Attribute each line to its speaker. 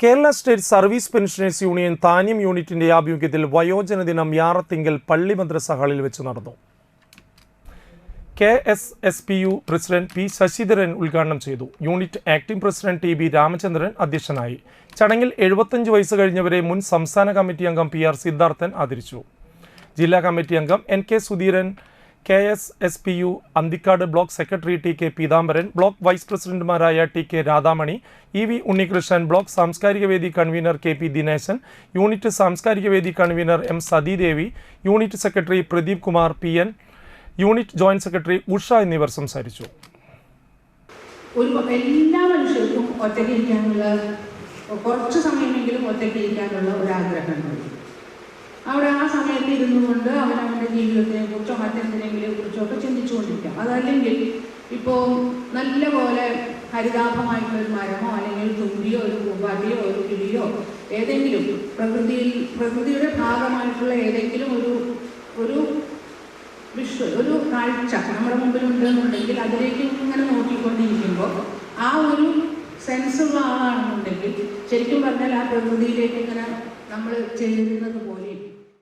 Speaker 1: Kerala state service pensioners union Thanyam യൂണിറ്റിന്റെ ആഭിമുഖ്യത്തിൽ വയോജന ദിനം യാറത്തിങ്കൽ പള്ളി മദ്രസ ഹാളിൽ വെച്ച് നടന്നു. KSSPU പ്രസിഡന്റ് പി ശശിധരൻ ഉദ്ഘാടനം ചെയ്തു. Unit acting president TB Ramachandran അധ്യക്ഷനായി. ചടങ്ങിൽ 75 വയസ്സ് കഴിഞ്ഞവരെ മുൻ സംസ്ഥാന കമ്മിറ്റി അംഗം PR സിദ്ധാർത്ഥൻ ആദരിച്ചു. ജില്ലാ കമ്മിറ്റി അംഗം NK Sudheeran, KSSPU Anthikad block secretary TK Peethambaran, block vice പ്രസിഡന്റുമാരായ TK Radhamani, EV Unnikrishnan, block സാംസ്കാരിക വേദി കൺവീനർ KP ദിനേശൻ, യൂണിറ്റ് സാംസ്കാരിക വേദി convener M Sathidevi, unit secretary Pradeep Kumar PN, unit joint secretary Usha എന്നിവർ സംസാരിച്ചു.
Speaker 2: എല്ലാ മനുഷ്യർക്കും ഒറ്റയ്ക്കിരിക്കാനുള്ള കുറച്ച് സമയമെങ്കിലും ഒറ്റയ്ക്കിരിക്കാനുള്ള ഒരു ആഗ്രഹമുണ്ട്. അവിടെ ആ സമയത്ത് ഇരുന്നു കൊണ്ട് അവനവൻ്റെ ജീവിതത്തിനെ കുറിച്ചോ മറ്റെന്തിനെങ്കിലും കുറിച്ചോ ഒക്കെ ചിന്തിച്ചുകൊണ്ടിരിക്കാം. അതല്ലെങ്കിൽ ഇപ്പോൾ നല്ല പോലെ ഹരിതാഭമായിട്ടുള്ളൊരു മരമോ അല്ലെങ്കിൽ തുമ്പിയോ ഒരു പൂമ്പാറ്റയോ ഒരു കിളിയോ ഏതെങ്കിലും പ്രകൃതിയുടെ ഭാഗമായിട്ടുള്ള ഏതെങ്കിലും ഒരു ഒരു കാഴ്ച നമ്മുടെ മുമ്പിലുണ്ട് എന്നുണ്ടെങ്കിൽ അതിലേക്ക് ഇങ്ങനെ നോക്കിക്കൊണ്ടിരിക്കുമ്പോൾ ആ ഒരു സെൻസുള്ള ആളാണെന്നുണ്ടെങ്കിൽ ശരിക്കും പറഞ്ഞാൽ ആ പ്രകൃതിയിലേക്ക് ഇങ്ങനെ നമ്മൾ ചേരുന്നത് പോലെ